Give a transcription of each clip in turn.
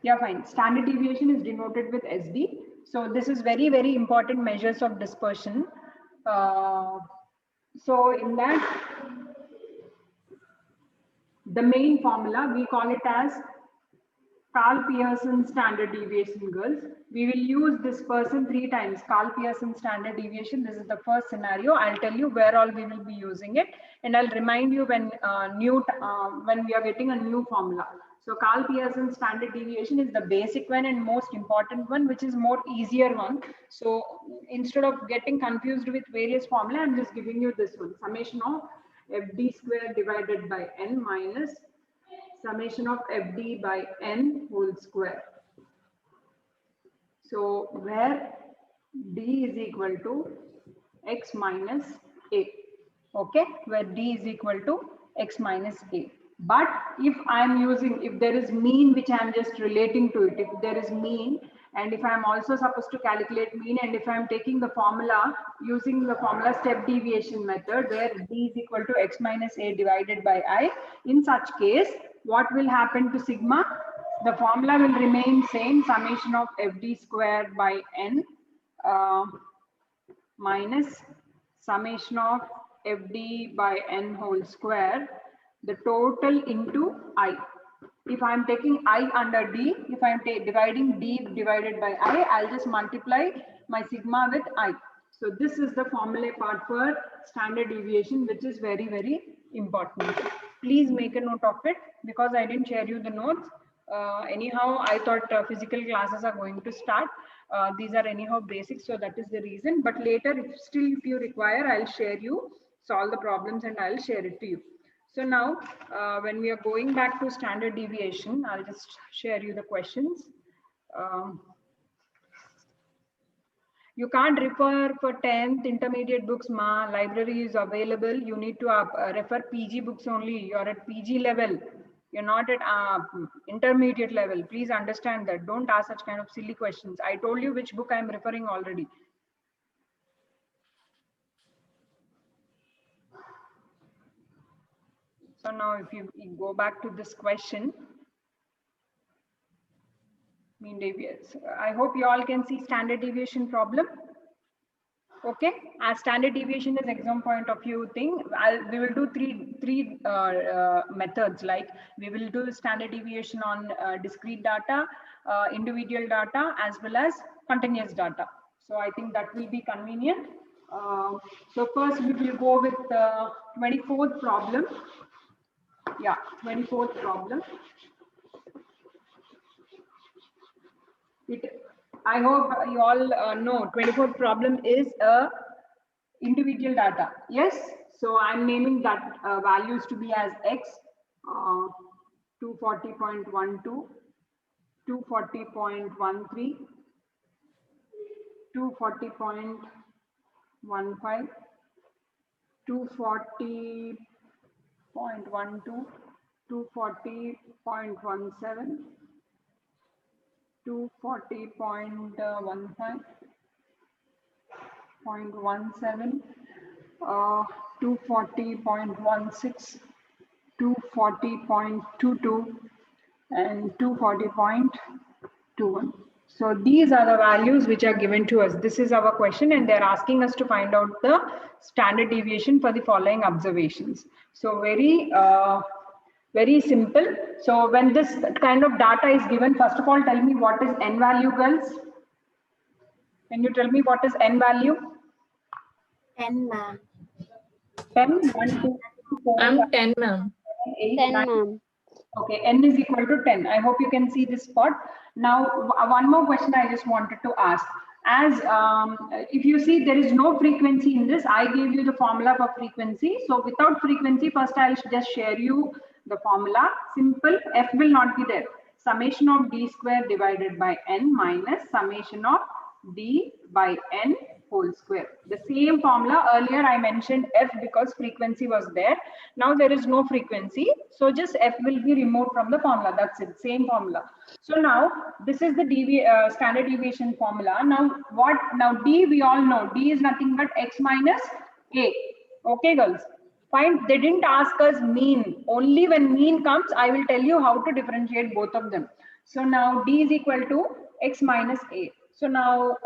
Yeah, fine. Standard deviation is denoted with SD. So this is very, very important measures of dispersion. So in that, the main formula, we call it as Carl Pearson standard deviation, girls. We will use this person 3 times. Carl Pearson standard deviation. This is the first scenario. I'll tell you where all we will be using it, and I'll remind you when when we are getting a new formula. So Carl Pearson standard deviation is the basic one and most important one, which is more easier one. So instead of getting confused with various formula, I'm just giving you this one: summation of FD square divided by n minus summation of FD by n whole square. So where D is equal to x minus a. Okay, where D is equal to x minus a. But if I'm using, if there is mean which I'm just relating to it, if there is mean, and if I'm also supposed to calculate mean, and if I'm taking the formula using the formula step deviation method where D is equal to x minus a divided by I, in such case, what will happen to sigma? The formula will remain same, summation of FD square by n minus summation of FD by n whole square, the total into I. If I'm taking I under D, if I'm dividing D divided by I, I'll just multiply my sigma with I. So this is the formula part for standard deviation, which is very, very important. Please make a note of it because I didn't share you the notes. Anyhow, I thought physical classes are going to start. These are anyhow basics, so that is the reason. But later, if you require, I'll share you, solve the problems, and I'll share it to you. So now, when we are going back to standard deviation, I'll just share you the questions. You can't refer for 10th intermediate books, ma. Library is available. You need to refer PG books only. You're at PG level. You're not at intermediate level. Please understand that. Don't ask such kind of silly questions. I told you which book I'm referring already. So now if you go back to this question, mean deviation. I hope you all can see standard deviation problem. Okay, as standard deviation is exam point of view thing, we will do three methods. Like we will do standard deviation on discrete data, individual data, as well as continuous data. So I think that will be convenient. So first we will go with the 24th problem. Yeah, 24th problem. I hope you all know 24th problem is a individual data. Yes, so I'm naming that values to be as x 240.12, 240.13, 240.15, 240.12, 240.17, 240.15, 0.17, 240.16, 240.22, and 240.21. So these are the values which are given to us. This is our question, and they're asking us to find out the standard deviation for the following observations. So very simple. So when this kind of data is given, first of all, tell me what is n value, girls? Can you tell me what is n value? 10, ma'am. 10, 1, 2, 4, 5, 10, ma'am. 8, 10, 9. ma'am. Okay, n is equal to 10. I hope you can see this spot. Now, one more question I just wanted to ask. As if you see there is no frequency in this, I gave you the formula for frequency. So without frequency, first I'll just share you the formula. Simple, f will not be there. Summation of d square divided by n minus summation of d by n whole square. The same formula. Earlier I mentioned f because frequency was there. Now there is no frequency, so just f will be removed from the formula. That's it, same formula. So now this is the standard deviation formula. Now d we all know, d is nothing but x minus a. Okay, girls. Fine, they didn't ask us mean. Only when mean comes, I will tell you how to differentiate both of them. So now D is equal to X minus A. So now,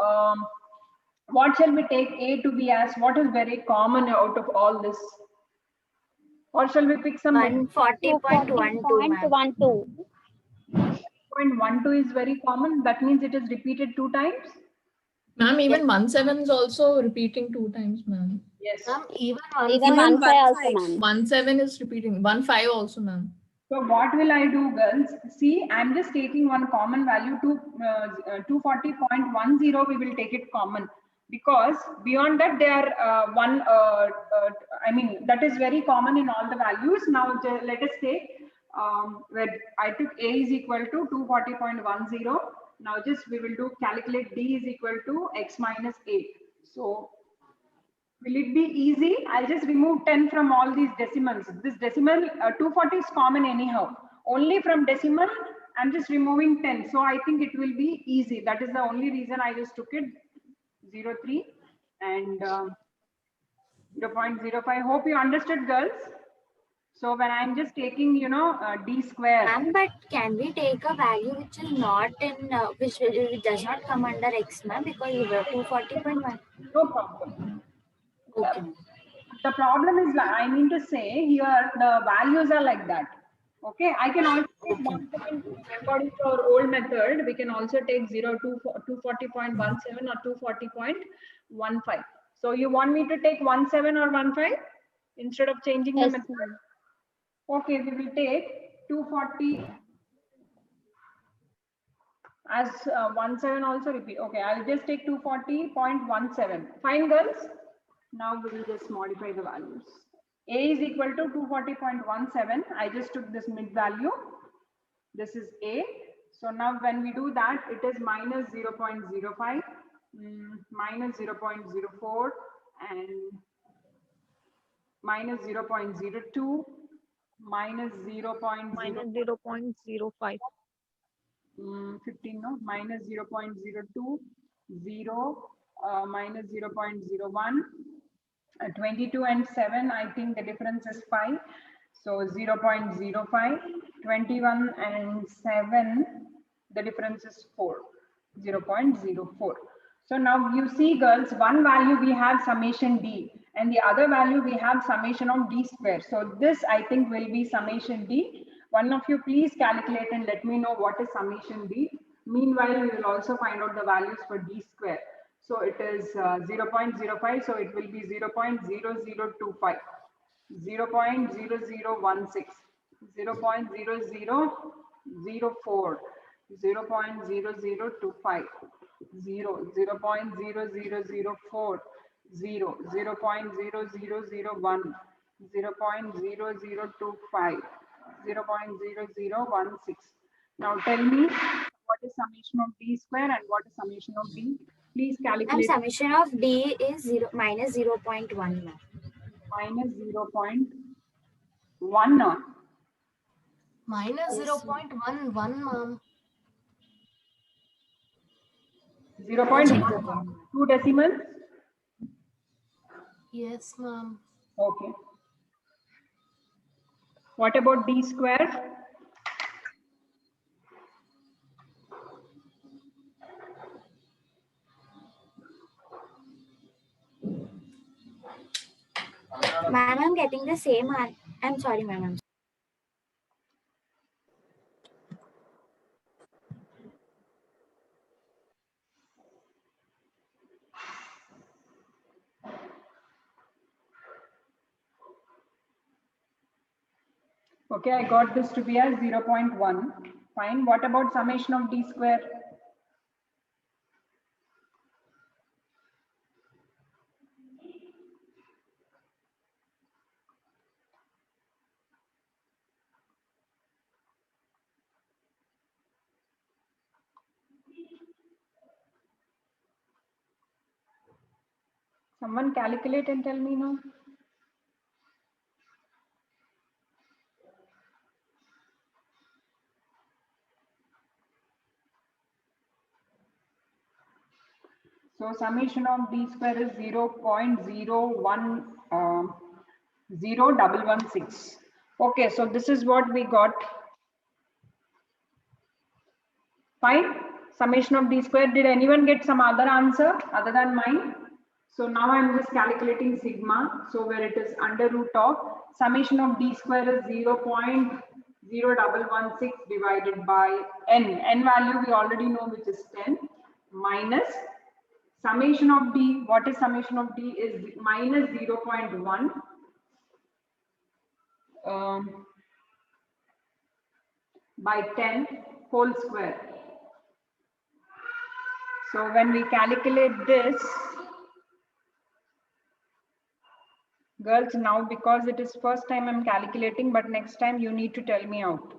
what shall we take A to be as? What is very common out of all this? Or shall we pick some? 140.12, ma'am. 240.12. 0.12 is very common. That means it is repeated 2 times. Ma'am, even Yes. 17 is also repeating 2 times, ma'am. Yes. Even 15 also, ma'am. 17 is repeating. 15 also, ma'am. So what will I do, girls? See, I'm just taking one common value to 240.10. We will take it common because beyond that they are I mean that is very common in all the values. Now let us take where I took A is equal to 240.10. Now just we will do calculate D is equal to X minus 8. So will it be easy? I'll just remove 10 from all these decimals. This decimal 240 is common anyhow. Only from decimal, I'm just removing 10. So I think it will be easy. That is the only reason I just took it 0.3 and 0.05. Hope you understood, girls. So when I'm just taking, you know, D square. Ma'am, but can we take a value which is not in, which does not come under X, ma'am, because you were 240.1. No problem. Okay. The problem is, I mean to say here, the values are like that. Okay, I can also take 170 according to our old method. We can also take 240.17 or 240.15. So you want me to take 17 or 15 instead of changing the Yes, method? ma'am. Okay, we will take 240 as 17 also repeat. Okay, I'll just take 240.17. Fine, girls. Now we will just modify the values. A is equal to 240.17. I just took this mid value. This is A. So now when we do that, it is minus 0.05, minus 0.04, and minus 0.02, minus 0.05. 15, no, minus 0.02, 0, minus 0.01, 22 and 7, I think the difference is 5. So 0.05, 21 and 7, the difference is 4, 0.04. So now you see, girls, one value we have summation D and the other value we have summation of D square. So this I think will be summation D. One of you please calculate and let me know what is summation D. Meanwhile, we will also find out the values for D square. So it is 0.05, so it will be 0.0025, 0.0016, 0.0004, 0.0025, 0.0004, 0.0001, 0.0025, 0.0016. Now tell me what is summation of D square and what is summation of D? Please Ma'am, calculate. summation of D is minus 0.1, ma'am. Minus 0.1. Minus 0.11, ma'am. 0.1. 2 decimals. Yes, ma'am. Okay. What about D square? Ma'am, I'm getting the same. I'm sorry, ma'am. Okay, I got this to be as 0.1. Fine. What about summation of D square? Someone calculate and tell me now. So summation of D square is 0.01. 0.116. Okay, so this is what we got. Fine. Summation of d square. Did anyone get some other answer other than mine? So now I'm just calculating sigma. So where it is under root of summation of d square is 0.0116 divided by n. N value we already know, which is 10, minus summation of d. What is summation of d? Is minus 0.1 by 10 whole square. So when we calculate this, girls, now because it is first time I'm calculating, but next time you need to tell me out.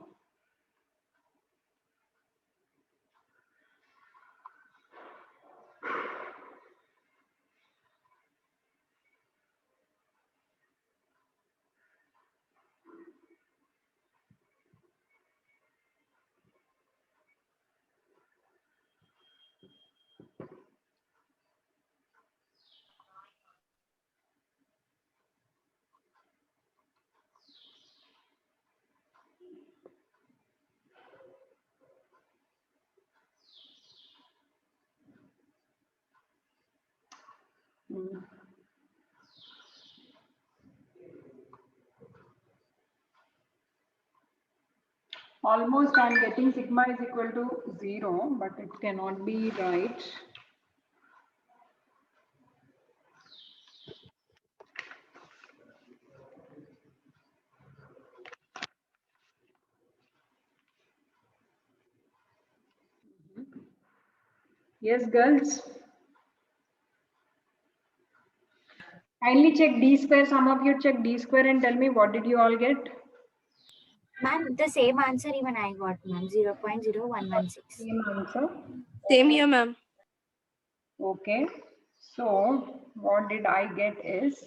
Almost I'm getting sigma is equal to 0, but it cannot be right. Yes, girls. Kindly check d square. Some of you check d square and tell me what did you all get? Ma'am, the same answer even I got, ma'am. 0.0116. Same answer. Same here, ma'am. Okay. So what did I get is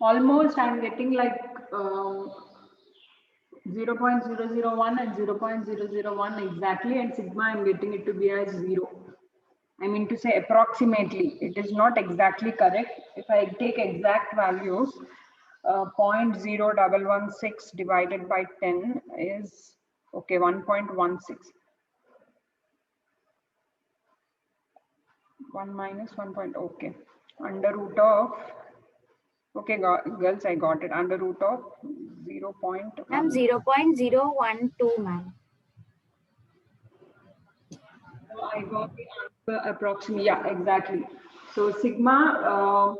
almost I'm getting like 0.001 and 0.001 exactly, and sigma I'm getting it to be as 0. I mean to say approximately. It is not exactly correct. If I take exact values, 0.0116 divided by 10 is, okay, 1.16. 1 minus 1 point, okay. Under root of, okay, girls, I got it. Under root of 0. Ma'am, 0.012, ma'am. I got the answer approximately. Yeah, exactly. So sigma,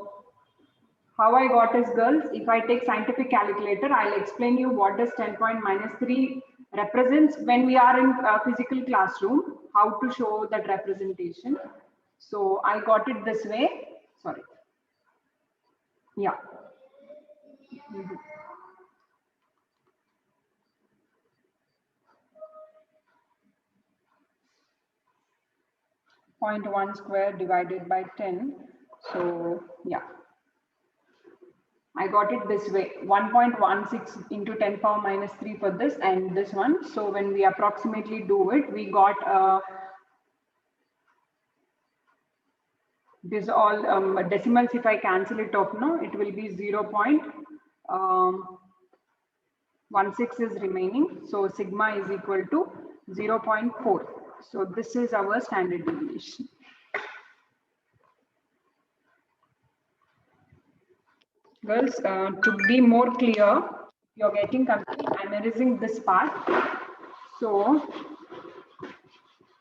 how I got is, girls, if I take scientific calculator, I'll explain you what does 10 point minus 3 represents when we are in a physical classroom, how to show that representation. So I got it this way. Sorry. Yeah. 0.1 square divided by 10. So yeah, I got it this way, 1.16 into 10 power minus 3 for this and this one. So when we approximately do it, we got this all decimals. If I cancel it off, no, it will be 0.16 is remaining. So sigma is equal to 0.4. So this is our standard deviation. Girls, to be more clear, you're getting confused. I'm erasing this part. So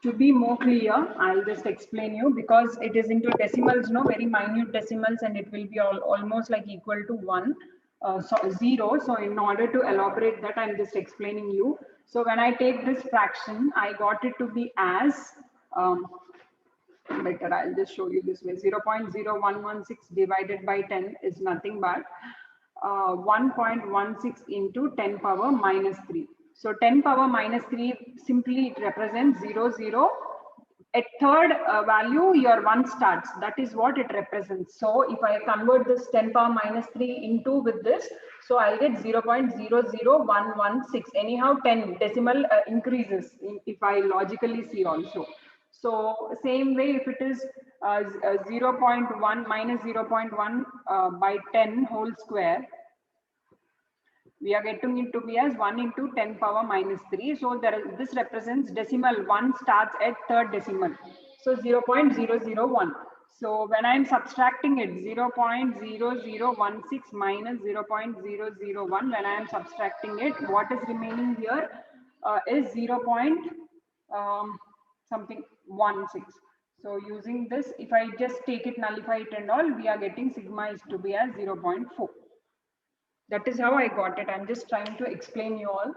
to be more clear, I'll just explain you, because it is into decimals, no, very minute decimals, and it will be almost like equal to 1, so 0. So in order to elaborate that, I'm just explaining you. So when I take this fraction, I got it to be as better, I'll just show you this way. 0.0116 divided by 10 is nothing but 1.16 into 10 power minus 3. So 10 power minus 3 simply it represents 0, 0. At third value, your 1 starts. That is what it represents. So if I convert this 10 power minus 3 into with this, so I'll get 0.00116. Anyhow, 10 decimal increases if I logically see also. So same way, if it is 0.1 minus 0.1 by 10 whole square, we are getting it to be as 1 into 10 power minus 3. So this represents decimal. 1 starts at third decimal. So 0.001. So when I am subtracting it, 0.0016 minus 0.001, when I am subtracting it, what is remaining here is 0.16. So using this, if I just take it, nullify it and all, we are getting sigma is to be as 0.4. That is how I got it. I'm just trying to explain you all.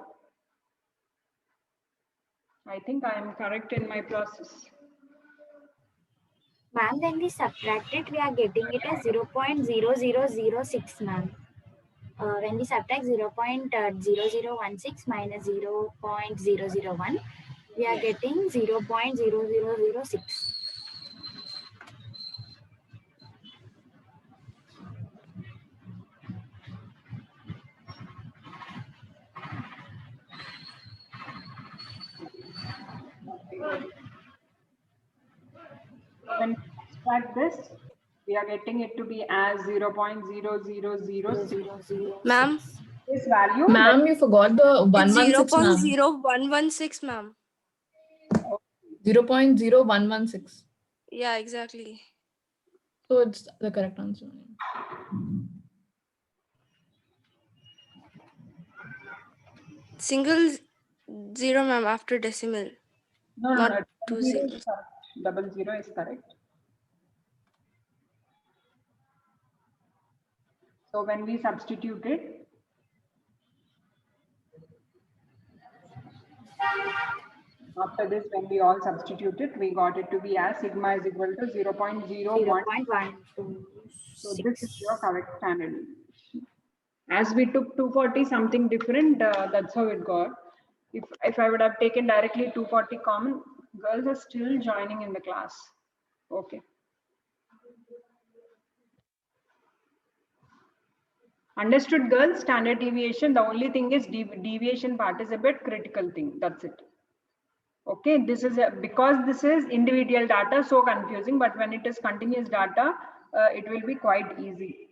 I think I am correct in my process. Ma'am, when we subtract it, we are getting it as 0.0006, ma'am. When we subtract 0.0016 minus 0.001, we are getting 0.0006. When we subtract this, we are getting it to be as 0.00006. Ma'am, This value. Ma'am, you forgot the it's 116, ma'am. 0.0116, ma'am. 0.0116. Yeah, exactly. So it's the correct answer. Single zero, ma'am, after decimal. No, Not no, two zero zeros. is correct. 00 is correct. So when we substitute it, after this, when we all substitute it, we got it to be as sigma is equal to 0.01. 0.126. So this is your correct standard deviation. As we took 240 something different, that's how it got. If I would have taken directly 240 common, girls are still joining in the class. Okay. Understood, girls? Standard deviation, the only thing is deviation part is a bit critical thing. That's it. Okay, this is because this is individual data, so confusing, but when it is continuous data, it will be quite easy.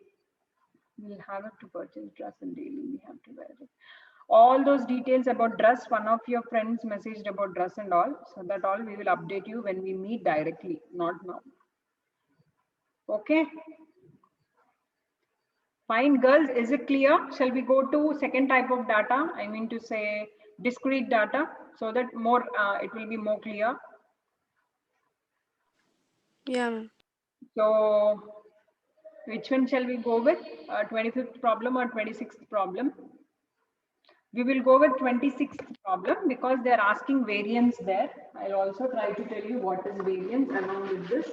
We'll have it to purchase dress and daily we have to wear it. All those details about dress, one of your friends messaged about dress and all, so that all we will update you when we meet directly, not now. Okay. Fine, girls, is it clear? Shall we go to second type of data? I mean to say discrete data, so that more it will be more clear. Yeah, ma'am. So which one shall we go with? 25th problem or 26th problem? We will go with 26th problem because they are asking variance there. I'll also try to tell you what is variance along with this.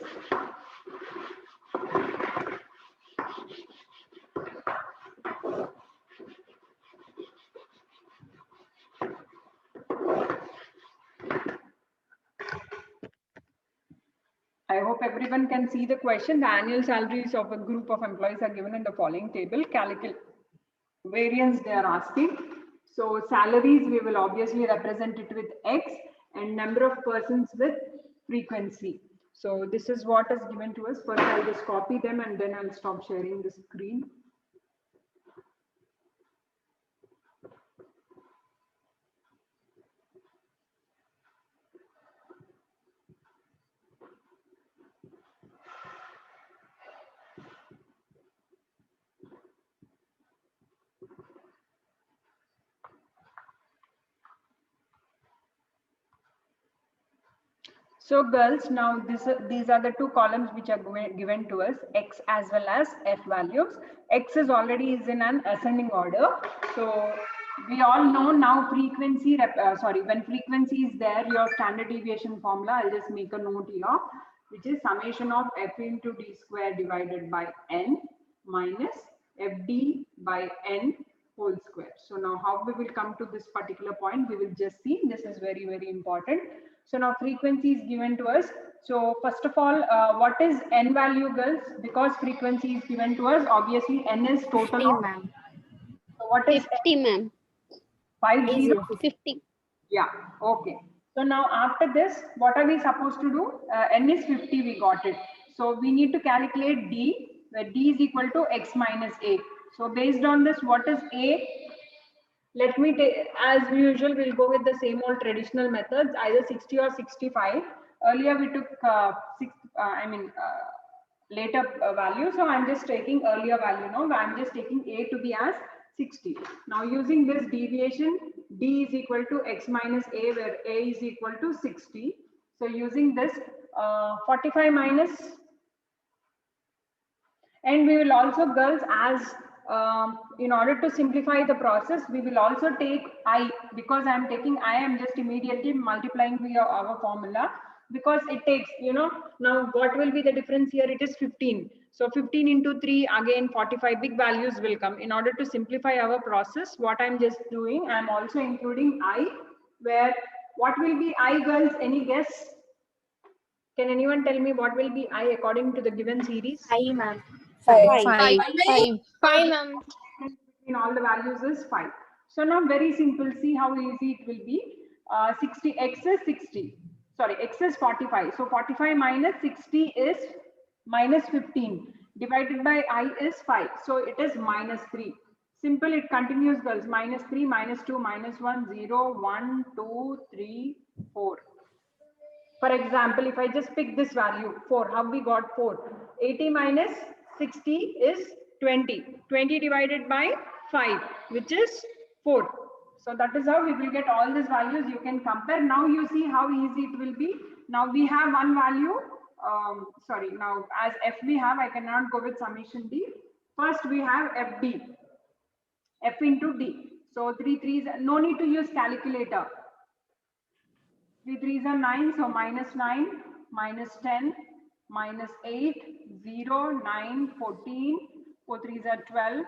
I hope everyone can see the question. The annual salaries of a group of employees are given in the following table. Calculate variance they are asking. So salaries, we will obviously represent it with X and number of persons with frequency. So this is what is given to us. First, I'll just copy them and then I'll stop sharing the screen. So girls, now these are the two columns which are given to us, X as well as F values. X is already in an ascending order. So we all know now frequency, when frequency is there, your standard deviation formula, I'll just make a note here, which is summation of F into D square divided by N minus FD by N whole square. So now how we will come to this particular point, we will just see. This is very, very important. So now frequency is given to us. So first of all, what is N value, girls? Because frequency is given to us, obviously N is total. 50, ma'am. So what is 50, ma'am. 50? 50. Yeah, okay. So now after this, what are we supposed to do? N is 50, we got it. So we need to calculate D, where D is equal to X minus A. So based on this, what is A? Let me take, as usual, we'll go with the same old traditional methods, either 60 or 65. Earlier we took later value. So I'm just taking earlier value now. I'm just taking A to be as 60. Now using this deviation, D is equal to X minus A, where A is equal to 60. So using this 45 minus, and we will also, girls, as in order to simplify the process, we will also take I, because I am taking I, am just immediately multiplying via our formula, because it takes, now what will be the difference here? It is 15. So 15 into 3, again 45 big values will come. In order to simplify our process, what I'm just doing, I'm also including I, where what will be I, girls? Any guess? Can anyone tell me what will be I according to the given series? I, ma'am. 5. 5, ma'am. In all the values is 5. So now very simple, see how easy it will be. 60, X is 60. Sorry, X is 45. So 45 minus 60 is minus 15. Divided by I is 5. So it is minus 3. Simple, it continues, girls. Minus 3, minus 2, minus 1, 0, 1, 2, 3, 4. For example, if I just pick this value, 4, how we got 4? 80 minus 60 is 20. 20 divided by 5, which is 4. So that is how we will get all these values. You can compare. Now you see how easy it will be. Now we have one value. Now as F we have, I cannot go with summation D. First we have FD. F into D. So 3 3s, no need to use calculator. 3 3s are 9, so minus 9, minus 10, minus 8, 0, 9, 14, 4 3s are 12,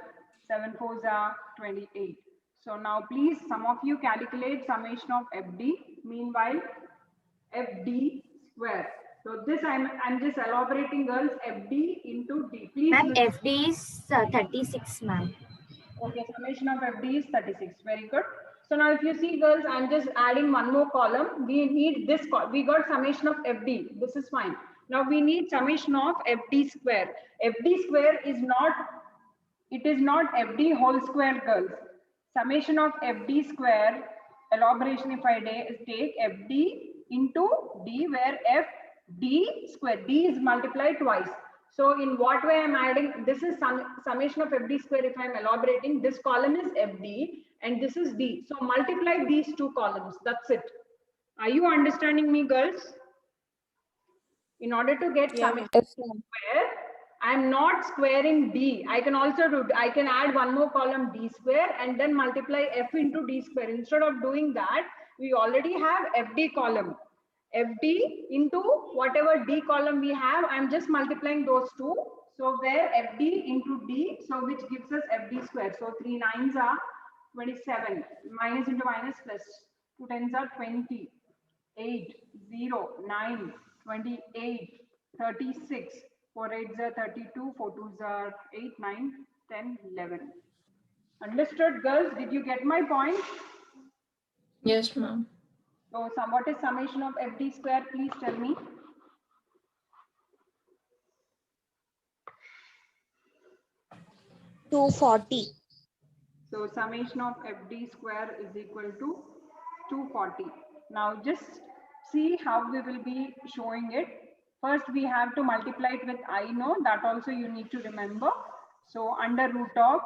7 4s are 28. So now please, some of you calculate summation of FD. Meanwhile, FD square. So this I'm just elaborating, girls. FD into D. Please. Ma'am, FD is 36, ma'am. Okay, summation of FD is 36. Very good. So now if you see, girls, I'm just adding one more column. We need this, we got summation of FD. This is fine. Now we need summation of FD square. FD square is not, it is not FD whole square, girls. Summation of FD square, elaboration if I take FD into D, where FD square, D is multiplied twice. So in what way I'm adding, this is summation of FD square. If I'm elaborating, this column is FD and this is D. So multiply these two columns. That's it. Are you understanding me, girls? In order to get summation square, I'm not squaring D. I can also do, I can add one more column D square and then multiply F into D square. Instead of doing that, we already have FD column. FD into whatever D column we have, I'm just multiplying those two. So where FD into D, so which gives us FD square. So 3 9s are 27, minus into minus plus, 2 10s are 20, 8, 0, 9, 28, 36, 4 8s are 32, 4 2s are 8, 9, 10, 11. Understood, girls? Did you get my point? Yes, ma'am. So what is summation of FD square? Please tell me. $240. So summation of FD square is equal to 240. Now just see how we will be showing it. First we have to multiply it with I know, that also you need to remember. So under root of,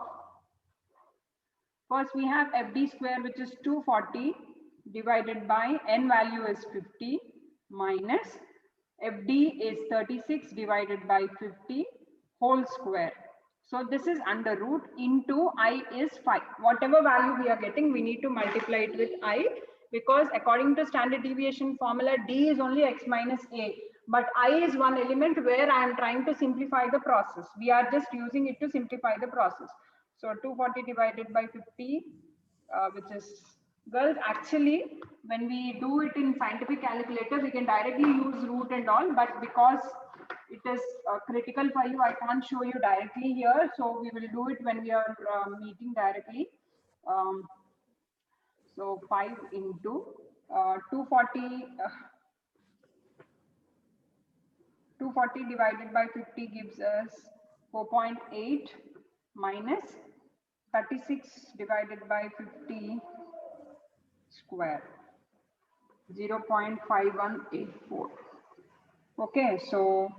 first we have FD square, which is 240 divided by N value is 50 minus FD is 36 divided by 50 whole square. So this is under root into I is 5. Whatever value we are getting, we need to multiply it with I, because according to standard deviation formula, D is only X minus A. But I is one element where I am trying to simplify the process. We are just using it to simplify the process. So 240 divided by 50, which is, girls, actually, when we do it in scientific calculator, we can directly use root and all, but because it is critical for you, I can't show you directly here. So we will do it when we are meeting directly. So 5 into 240 divided by 50 gives us 4.8 minus 36 divided by 50 square, 0.5184. Okay, so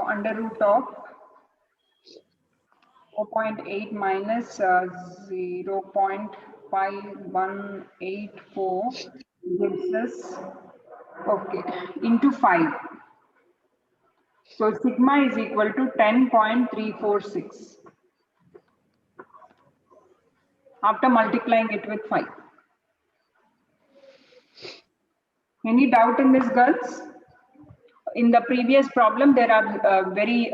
under root of 4.8 minus 0.5184 gives us, okay, into 5. So sigma is equal to 10.346 after multiplying it with 5. Any doubt in this, girls? In the previous problem, there are very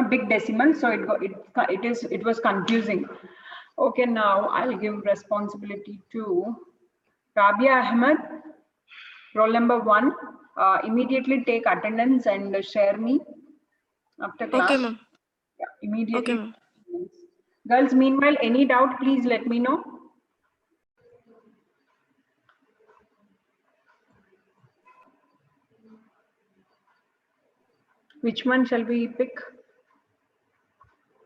big decimals, so it was confusing. Okay, now I'll give responsibility to Rabia Ahmed, roll number 1. Immediately take attendance and share me after class. Okay, ma'am. Yeah, immediately. Okay, ma'am. Girls, meanwhile, any doubt, please let me know. Which one shall we pick?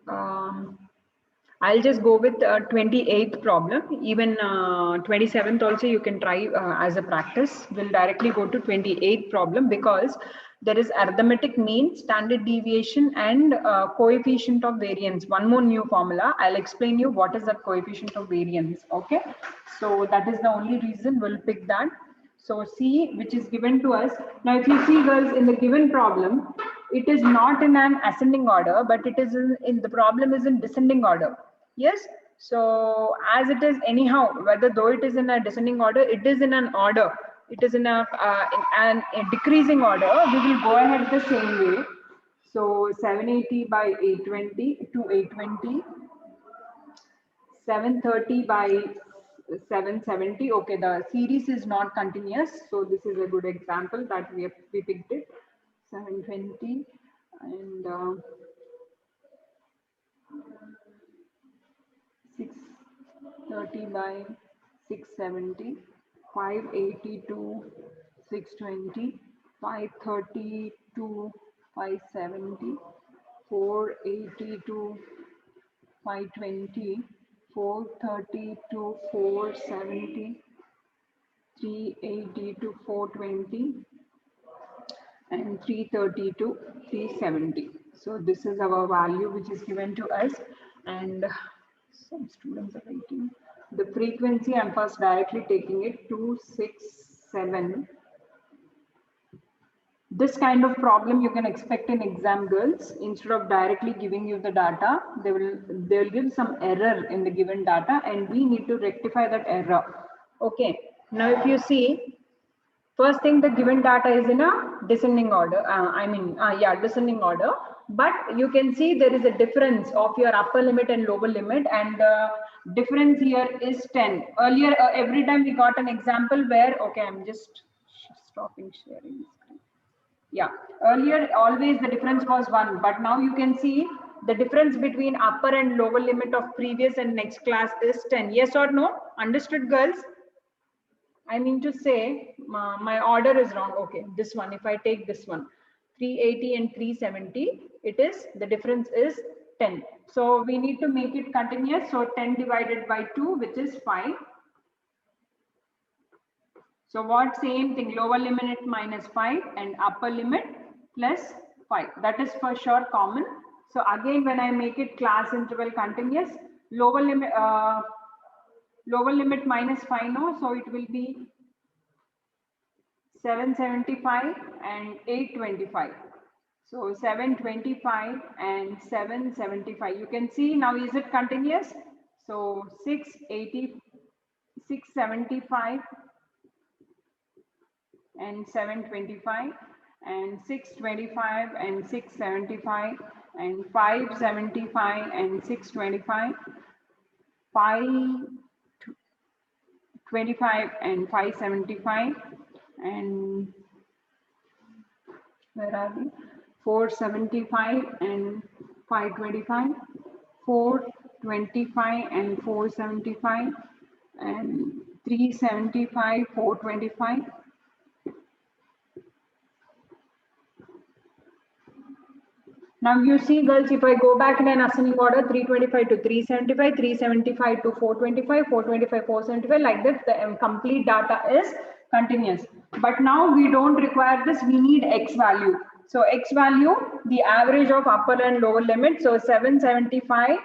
I'll just go with 28th problem. Even 27th also you can try as a practice. We'll directly go to 28th problem because there is arithmetic mean, standard deviation, and coefficient of variance. One more new formula. I'll explain you what is that coefficient of variance. Okay, so that is the only reason we'll pick that. So C, which is given to us. Now, if you see, girls, in the given problem, it is not in an ascending order, but it is in the problem is in descending order. Yes. So as it is anyhow, whether though it is in a descending order, it is in an order. It is in a decreasing order. We will go ahead the same way. So 780 by 820 to 820. 730 by 770. Okay, the series is not continuous, so this is a good example that we picked it. 720 and 630 by 670, 580 to 620, 530 to 570, 480 to 520, 430 to 470, 380 to 420, and 330 to 370. So this is our value which is given to us, and some students are writing. The frequency, I'm first directly taking it 267. This kind of problem you can expect in exam, girls. Instead of directly giving you the data, they will give some error in the given data, and we need to rectify that error. Okay. Now, if you see, first thing, the given data is in a descending order. Descending order. But you can see there is a difference of your upper limit and lower limit, and the difference here is 10. Earlier, every time we got an example where, okay, I'm just stopping sharing. Yeah, earlier always the difference was 1, but now you can see the difference between upper and lower limit of previous and next class is 10. Yes or no? Understood, girls? I mean to say my order is wrong. Okay, this one, if I take this one, 380 and 370, it is, the difference is 10. So we need to make it continuous. So 10 divided by 2, which is 5. So what, same thing, lower limit minus 5 and upper limit plus 5. That is for sure common. So again, when I make it class interval continuous, lower limit minus 5, no, so it will be 775 and 825. So 725 and 775. You can see now, is it continuous? So 680, 675 and 725 and 625 and 675 and 575 and 625, 525 and 575, and where are we? 475 and 525, 25 and 475 and 375, 425. Now you see girls, if I go back in an ascending order, 325 to 375, 375 to 425, 425, 475, like that, the complete data is continuous. But now we don't require this, we need X value. So X value, the average of upper and lower limit. So 775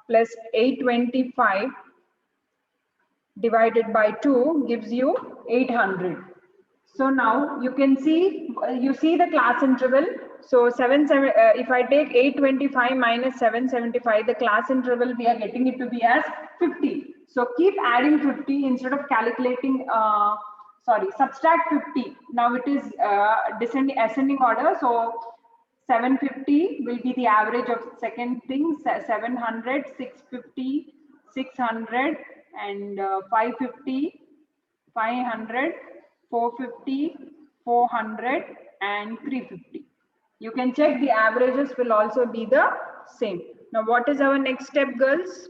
plus 825 divided by 2 gives you 800. So now you can see, you see the class interval. So if I take 825 minus 775, the class interval, we are getting it to be as 50. So keep adding 50 instead of calculating, subtract 50. Now it is ascending order. So 750 will be the average of second thing, 700, 650, 600, and 550, 500, 450, 400, and 350. You can check the averages will also be the same. Now, what is our next step, girls?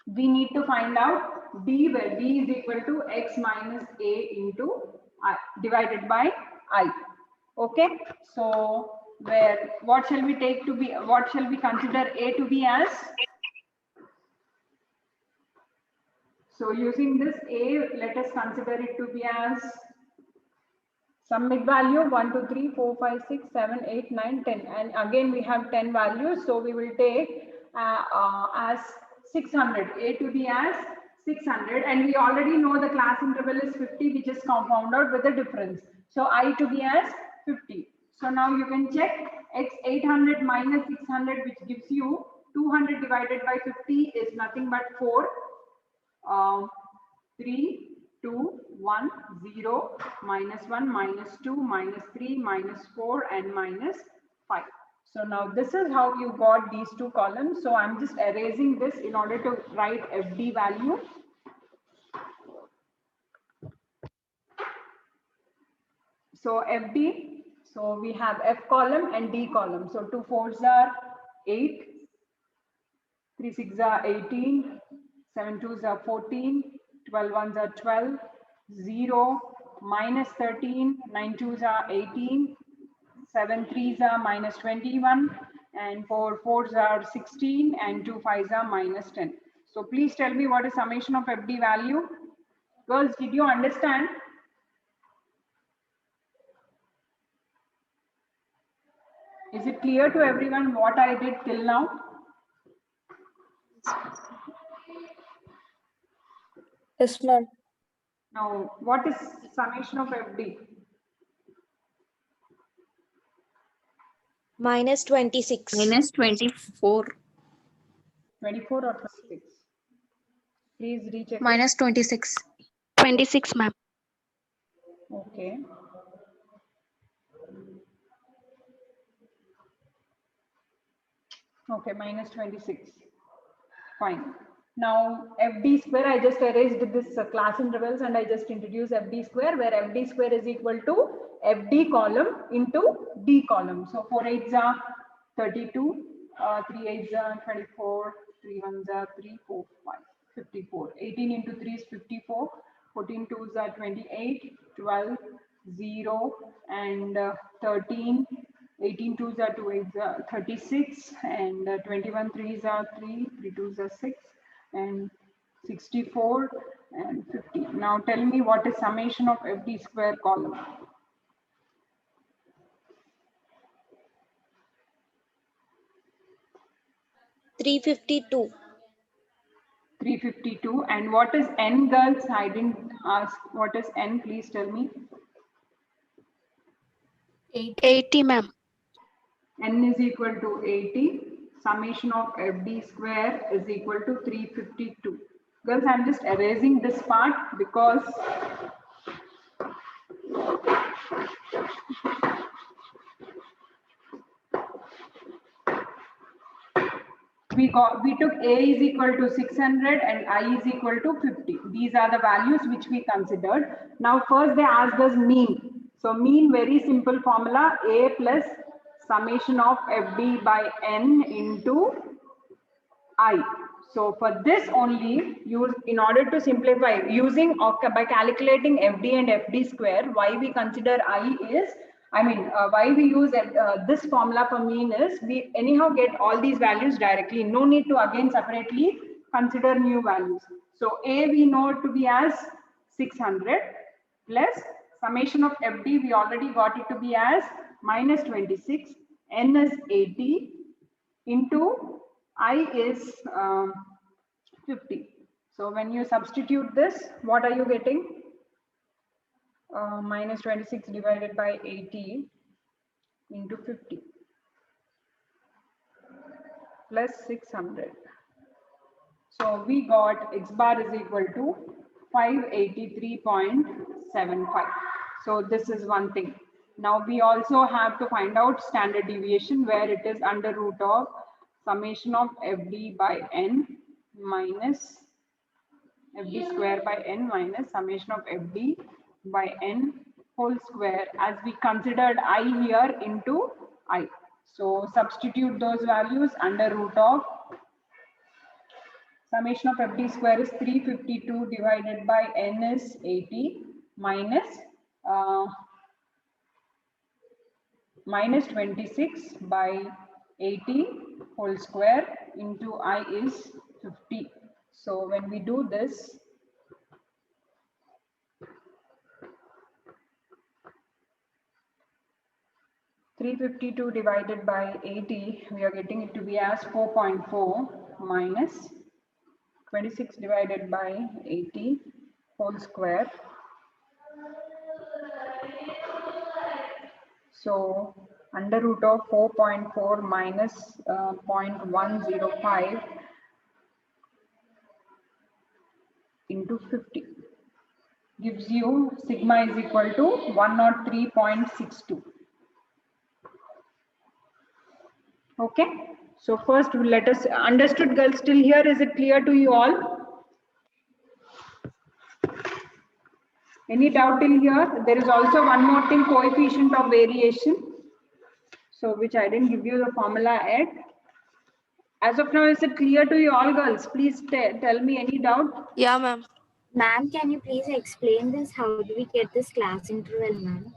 We need to find out D, where D is equal to X minus A into I divided by I. Okay. So, what shall we take to be, what shall we consider A to be as? So using this A, let us consider it to be as some mid value 1, 2, 3, 4, 5, 6, 7, 8, 9, 10. And again, we have 10 values. So we will take as 600, A to be as 600. And we already know the class interval is 50. We just found out with the difference. So I to be as 50. So now you can check X 800 minus 600, which gives you 200 divided by 50 is nothing but 4. 3, 2, 1, 0, minus 1, minus 2, minus 3, minus 4, and minus 5. So now this is how you got these two columns. So I'm just erasing this in order to write FD value. So FD, so we have F column and D column. So 2 4s are 8, 3 6s are 18, 7 2s are 14, 12 1s are 12, 0, minus 13, 9 2s are 18, 7 3s are minus 21, and 4 4s are 16, and 2 5s are minus 10. So please tell me what is summation of FD value. Girls, did you understand? Is it clear to everyone what I did till now? Yes, ma'am. Now, what is summation of FD? Minus 26. Minus 24. 24 or 26? Please recheck. Minus 26. 26, ma'am. Okay. Okay, minus 26. Fine. Now, FD square, I just erased this class intervals and I just introduced FD square, where FD square is equal to FD column into D column. So 4 8s are 32, 3 8s are 24, 3 1s are 3, 4, 5, 54. 18 into 3 is 54, 14 2s are 28, 12, 0, and 13. 18 2s are 2 8s are 36, and 21 3s are 3, 3 2s are 6, and 64 and 50. Now tell me what is summation of FD square column. $352. 352. And what is N, girls? I didn't ask what is N. Please tell me. 80, ma'am. N is equal to 80. Summation of FD square is equal to 352. Girls, I'm just erasing this part because we took A is equal to 600 and I is equal to 50. These are the values which we considered. Now first they asked us mean. So mean, very simple formula, A plus summation of FD by N into I. So for this only, in order to simplify, using by calculating FD and FD square, why we consider I is, why we use this formula for mean is, we anyhow get all these values directly. No need to again separately consider new values. So A we know to be as 600 plus summation of FD, we already got it to be as minus 26, N is 80 into I is 50. So when you substitute this, what are you getting? Minus 26 divided by 80 into 50 plus 600. So we got X bar is equal to 583.75. So this is one thing. Now we also have to find out standard deviation, where it is under root of summation of FD by N minus FD square by N minus summation of FD by N whole square, as we considered I here into I. So substitute those values under root of summation of FD square is 352 divided by N is 80 minus minus 26 by 80 whole square into I is 50. So when we do this, (352) divided by 80, we are getting it to be as 4.4 minus 26 divided by 80 whole square. So under root of 4.4 minus 0.105 into 50 gives you sigma is equal to 103.62. Okay, so first let us understood, girls, till here. Is it clear to you all? Any doubt till here? There is also one more thing, coefficient of variation. So which I didn't give you the formula yet. As of now, is it clear to you all, girls? Please tell me any doubt. Yeah, ma'am. Ma'am, can you please explain this? How do we get this class interval, ma'am?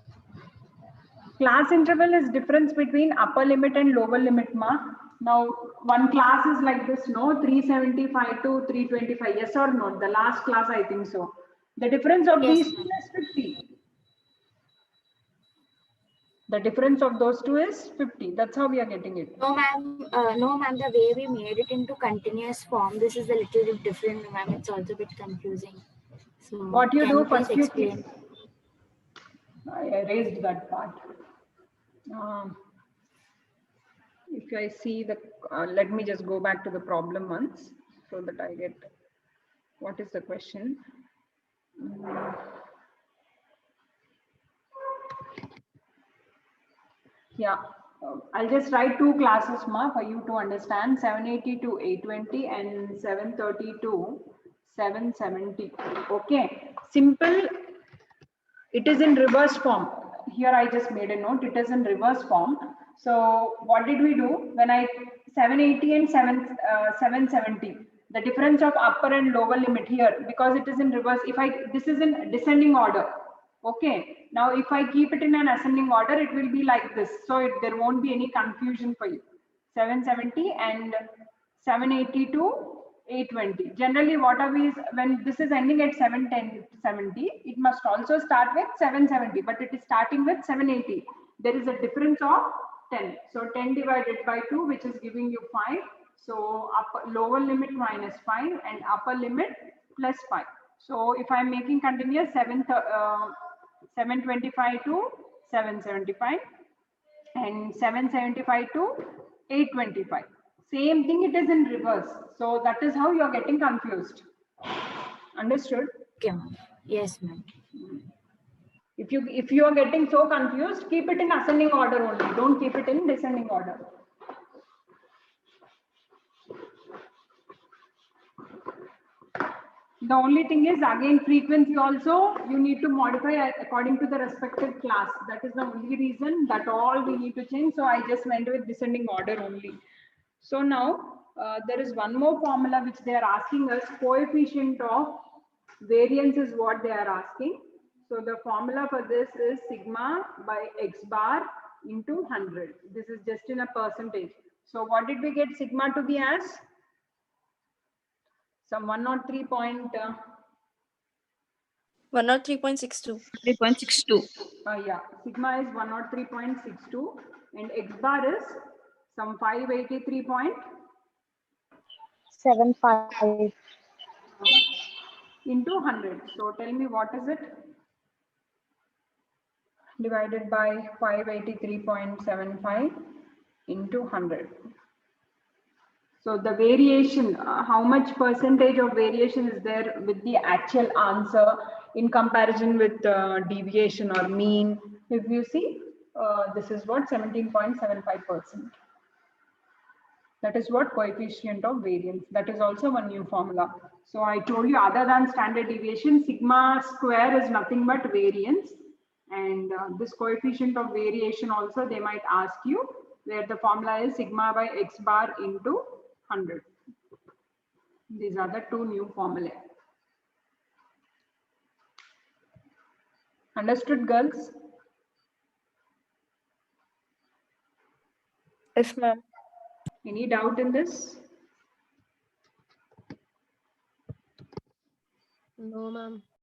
Class interval is difference between upper limit and lower limit, ma. Now, one class is like this, no? 375 to 325, yes or no? The last class, I think so. The difference of Yes, these two is 50. The difference of those two is 50. That's how we are getting it. No, ma'am. No, ma'am. The way we made it into continuous form, this is a little bit different, ma'am. It's also a bit confusing. So What you do first, you explain? I erased that part. If I see the, let me just go back to the problem once so that I get what is the question. Yeah, I'll just write two classes, ma, for you to understand. 780 to 820 and 730 to 770. Okay, simple. It is in reverse form. Here I just made a note. It is in reverse form. So what did we do when 780 and 770? The difference of upper and lower limit here, because it is in reverse. This is in descending order. Okay. Now if I keep it in an ascending order, it will be like this. So there won't be any confusion for you. 770 and 780 to 820. Generally, what are we, when this is ending at 770, it must also start with 770, but it is starting with 780. There is a difference of 10. So 10 divided by 2, which is giving you 5. So lower limit minus 5 and upper limit plus 5. So if I'm making continuous 725 to 775 and 775 to 825. Same thing, it is in reverse. So that is how you are getting confused. Understood? Okay, ma'am. Yes, ma'am. If you are getting so confused, keep it in ascending order only. Don't keep it in descending order. The only thing is, again, frequency also you need to modify according to the respective class. That is the only reason that all we need to change. So I just went with descending order only. So now there is one more formula which they are asking us. Coefficient of variance is what they are asking. So the formula for this is sigma by x bar into 100. This is just in a percentage. So what did we get sigma to be as? Some 103 point, 103.62. 3.62. yeah, sigma is 103.62 and x bar is some 583. 75. Into 100. So tell me what is it? Divided by 583.75 into 100. So the variation, how much percentage of variation is there with the actual answer in comparison with deviation or mean? If you see, this is what 17.75%. That is what coefficient of variance. That is also one new formula. So I told you other than standard deviation, sigma square is nothing but variance. And this coefficient of variation also they might ask you, where the formula is sigma by x bar into 100. These are the two new formulae. Understood, girls? Yes, ma'am. Any doubt in this? No, ma'am.